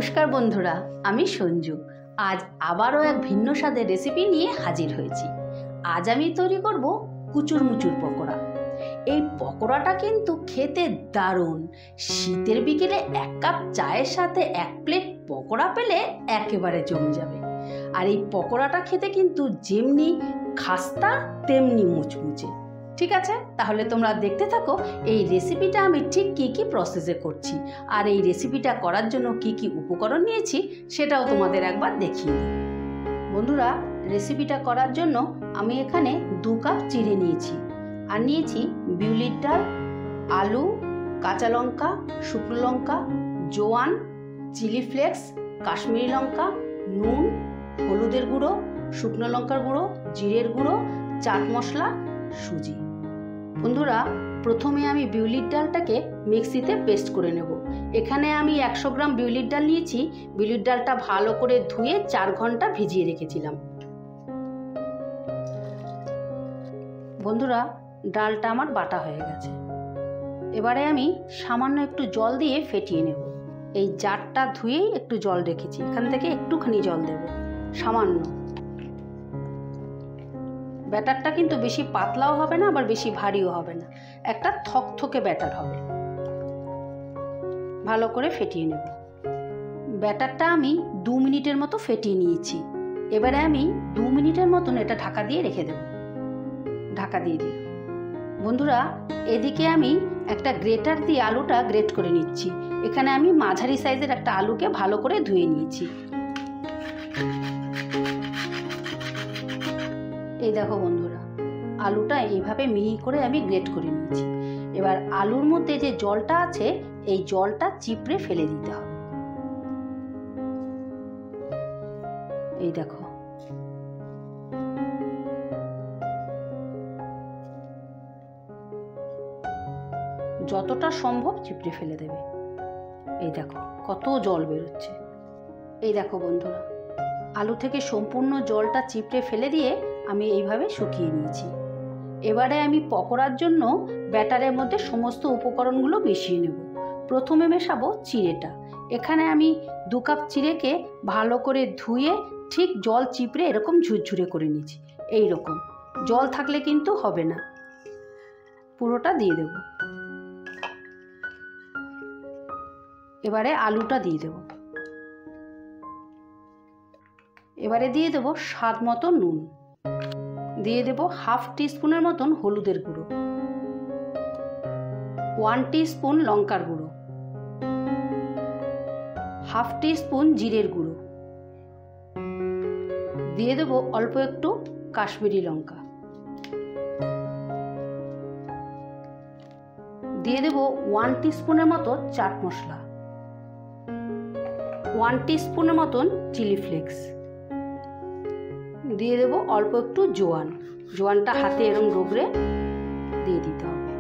নমস্কার বন্ধুরা, আমি সঞ্জু। আজ আবারও এক ভিন্ন স্বাদের রেসিপি নিয়ে হাজির হয়েছি। আজ আমি তৈরি করব কুচুর মুচুর পকোড়া। এই পকোড়াটা কিন্তু খেতে দারুণ। শীতের বিকেলে এক কাপ চায়ের সাথে এক প্লেট পকোড়া পেলে একেবারে জমে যাবে। আর এই পকোড়াটা খেতে কিন্তু যেমনি খাস্তা তেমনি মুচমুচে। ঠিক আছে, তাহলে তোমরা দেখতে থাকো এই রেসিপিটা আমি ঠিক কী কী প্রসেসে করছি, আর এই রেসিপিটা করার জন্য কি কি উপকরণ নিয়েছি সেটাও তোমাদের একবার দেখিয়ে দিই। বন্ধুরা, রেসিপিটা করার জন্য আমি এখানে 2 কাপ চিড়ে নিয়েছি, আর নিয়েছি বিউলির ডাল, আলু, কাঁচা লঙ্কা, শুকনো লঙ্কা, জোয়ান, চিলি ফ্লেক্স, কাশ্মীরি লঙ্কা, নুন, হলুদের গুঁড়ো, শুকনো লঙ্কার গুঁড়ো, জিরের গুঁড়ো, চাট মশলা, সুজি। বন্ধুরা, প্রথমে আমি বিউলির ডালটাকে মিক্সিতে পেস্ট করে নেব। এখানে আমি 100 গ্রাম বিউলির ডাল নিয়েছি। বিউলির ডালটা ভালো করে ধুয়ে 4 ঘন্টা ভিজিয়ে রেখেছিলাম। বন্ধুরা, ডালটা আমার বাটা হয়ে গেছে। এবারে আমি সামান্য একটু জল দিয়ে ফেটিয়ে নেব। এই জারটা ধুয়েই একটু জল রেখেছি, এখান থেকে একটুখানি জল দেব, সামান্য। ব্যাটারটা কিন্তু বেশি পাতলাও হবে না, আবার বেশি ভারীও হবে না, একটা থকথকে ব্যাটার হবে। ভালো করে ফেটিয়ে নেব। ব্যাটারটা আমি 2 মিনিটের মতো ফেটিয়ে নিয়েছি। এবারে আমি 2 মিনিটের মতন এটা ঢাকা দিয়ে রেখে দেব। ঢাকা দিয়ে দিই। বন্ধুরা, এদিকে আমি একটা গ্রেটার দিয়ে আলুটা গ্রেট করে নিচ্ছি। এখানে আমি মাঝারি সাইজের একটা আলুকে ভালো করে ধুয়ে নিয়েছি। এই দেখো বন্ধুরা, আলুটা এইভাবে মিহি করে আমি গ্রেট করে নিয়েছি। এবার আলুর মধ্যে যে জলটা আছে এই জলটা চিপড়ে ফেলে দিতে হবে। এই দেখো, যতটা সম্ভব চিপড়ে ফেলে দেবে। এই দেখো কত জল বেরোচ্ছে। এই দেখো বন্ধুরা, আলু থেকে সম্পূর্ণ জলটা চিপড়ে ফেলে দিয়ে আমি এইভাবে শুকিয়ে নিয়েছি। এবারে আমি পকোড়ার জন্য ব্যাটারের মধ্যে সমস্ত উপকরণগুলো মিশিয়ে নেব। প্রথমে মেশাবো চিড়েটা। এখানে আমি 2 কাপ চিড়েকে ভালো করে ধুয়ে ঠিক জল চিপড়ে এরকম ঝুরঝুরে করে নিয়েছি। এই রকম জল থাকলে কিন্তু হবে না। পুরোটা দিয়ে দেব। এবারে আলুটা দিয়ে দেব। এবারে দিয়ে দেব স্বাদ মতো নুন, দিয়ে দেব 1/2 টিস্পুনের মতন হলুদের গুঁড়ো, 1 টিস্পুন লঙ্কার গুঁড়ো, 1/2 টিস্পুন জিরের গুঁড়ো, দিয়ে দেব অল্প একটু কাশ্মীরি লঙ্কা, দিয়ে দেব 1 টিস্পুনের মতো চাট মশলা, 1 টিস্পুনের মতন চিলি ফ্লেক্স, দিয়ে দেব অল্প একটু জোয়ান। জোয়ানটা হাতে এরম রগড়ে দিয়ে দিতে হবে।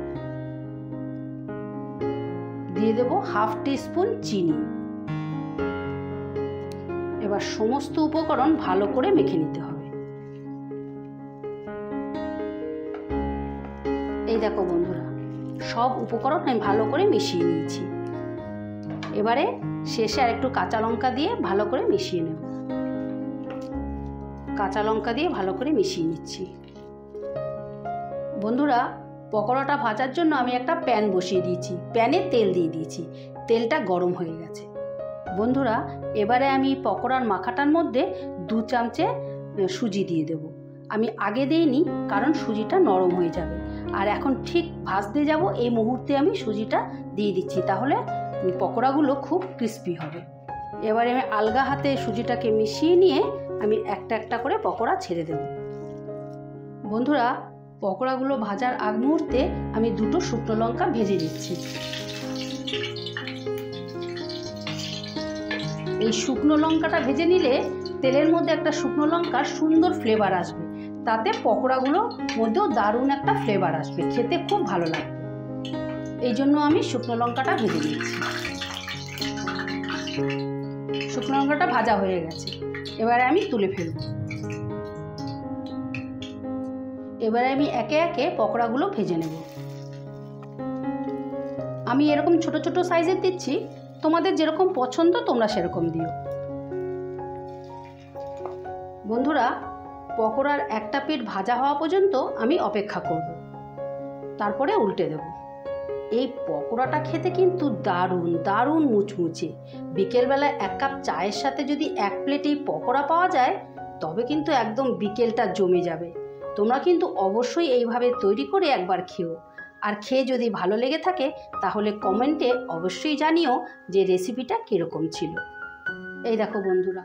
দিয়ে দেব 1/2 টিস্পুন চিনি। এবার সমস্ত উপকরণ ভালো করে মেখে নিতে হবে। এই দেখো বন্ধুরা, সব উপকরণ আমি ভালো করে মিশিয়ে নিয়েছি। এবারে শেষে আর একটু কাঁচা লঙ্কা দিয়ে ভালো করে মিশিয়ে নেব। কাঁচা লঙ্কা দিয়ে ভালো করে মিশিয়ে নিচ্ছি। বন্ধুরা, পকোড়াটা ভাজার জন্য আমি একটা প্যান বসিয়ে দিয়েছি। প্যানে তেল দিয়ে দিয়েছি, তেলটা গরম হয়ে গেছে। বন্ধুরা, এবারে আমি পকোড়ার মাখাটার মধ্যে 2 চামচে সুজি দিয়ে দেব। আমি আগে দিইনি, কারণ সুজিটা নরম হয়ে যাবে। আর এখন ঠিক ভাজতে যাব এই মুহূর্তে আমি সুজিটা দিয়ে দিচ্ছি, তাহলে পকোড়াগুলো খুব ক্রিস্পি হবে। এবারে আমি আলগা হাতে সুজিটাকে মিশিয়ে নিয়ে আমি একটা একটা করে পকোড়া ছেড়ে দেব। বন্ধুরা, পকোড়াগুলো ভাজার আগ মুহূর্তে আমি 2টো শুকনো লঙ্কা ভেজে দিচ্ছি। এই শুকনো লঙ্কাটা ভেজে নিলে তেলের মধ্যে একটা শুকনো লঙ্কার সুন্দর ফ্লেভার আসবে, তাতে পকোড়াগুলোর মধ্যেও দারুণ একটা ফ্লেভার আসবে, খেতে খুব ভালো লাগবে। এই জন্য আমি শুকনো লঙ্কাটা ভেজে নিচ্ছি। শুকনো লঙ্কাটা ভাজা হয়ে গেছে। এবারে আমি তুলে ফেলব। এবারে আমি একে একে পকোড়াগুলো ভেজে নেব। আমি এরকম ছোট ছোট সাইজের দিচ্ছি, তোমাদের যেরকম পছন্দ তোমরা সেরকম দিও। বন্ধুরা, পকোড়ার একটা পিঠ ভাজা হওয়া পর্যন্ত আমি অপেক্ষা করব, তারপরে উল্টে দেব। এই পকোড়াটা খেতে কিন্তু দারুণ দারুণ মুচমুচে। বিকেলবেলা এক কাপ চায়ের সাথে যদি এক প্লেট এই পকোড়া পাওয়া যায় তবে কিন্তু একদম বিকেলটা জমে যাবে। তোমরা কিন্তু অবশ্যই এইভাবে তৈরি করে একবার খেও, আর খেয়ে যদি ভালো লেগে থাকে তাহলে কমেন্টে অবশ্যই জানিও যে রেসিপিটা কীরকম ছিল। এই দেখো বন্ধুরা,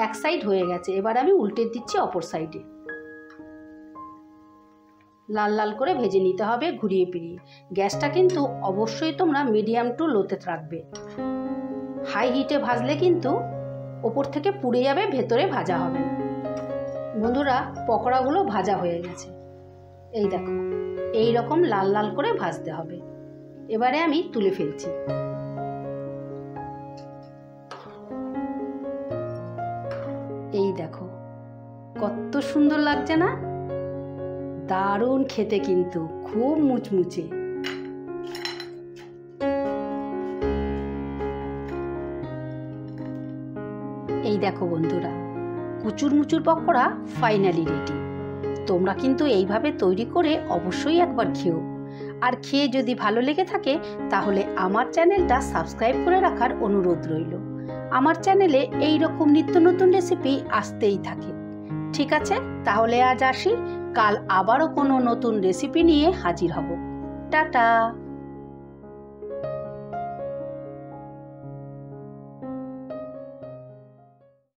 এক সাইড হয়ে গেছে, এবার আমি উল্টে দিচ্ছি অপর সাইডে। লাল লাল করে ভেজে নিতে হবে ঘুরিয়ে ফিরিয়ে। গ্যাসটা কিন্তু অবশ্যই তোমরা মিডিয়াম টু লোতে রাখবে। হাই হিটে ভাজলে কিন্তু ওপর থেকে পুড়ে যাবে, ভেতরে ভাজা হবে না। বন্ধুরা, পকোড়াগুলো ভাজা হয়ে গেছে। এই দেখো, এই রকম লাল লাল করে ভাজতে হবে। এবারে আমি তুলে ফেলছি। এই দেখো কত সুন্দর লাগছে না? দারুণ খেতে, কিন্তু খুব মুচমুচে। এই দেখো বন্ধুরা, কুচুর মুচুর পকোড়া ফাইনালি রেডি। তোমরা কিন্তু এইভাবে তৈরি করে অবশ্যই একবার খেও, আর খেয়ে যদি ভালো লেগে থাকে তাহলে আমার চ্যানেলটা সাবস্ক্রাইব করে রাখার অনুরোধ রইল। আমার চ্যানেলে এই রকম নিত্য নতুন রেসিপি আসতেই থাকে। ঠিক আছে, তাহলে আজ আসি, কাল আবারও কোনো নতুন রেসিপি নিয়ে হাজির হব। টাটা।